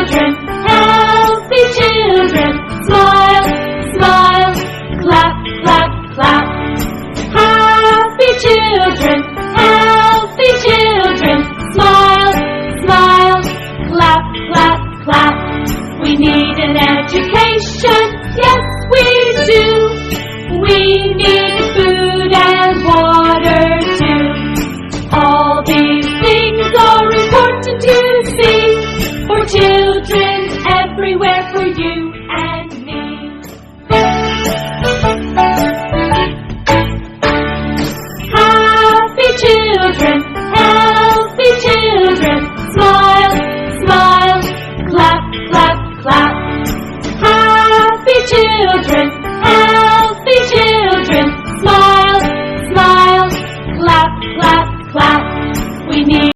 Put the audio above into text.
children, healthy children. Smile, smile, clap, clap, clap. Happy children, healthy children. Smile, smile, clap, clap, clap. We need an education, yes we do. We need food and water too. All these things are important to see, for children everywhere, for you and me. Happy children, healthy children. Smile, smile, clap, clap, clap. Happy children, healthy children. Smile, smile, clap, clap, clap.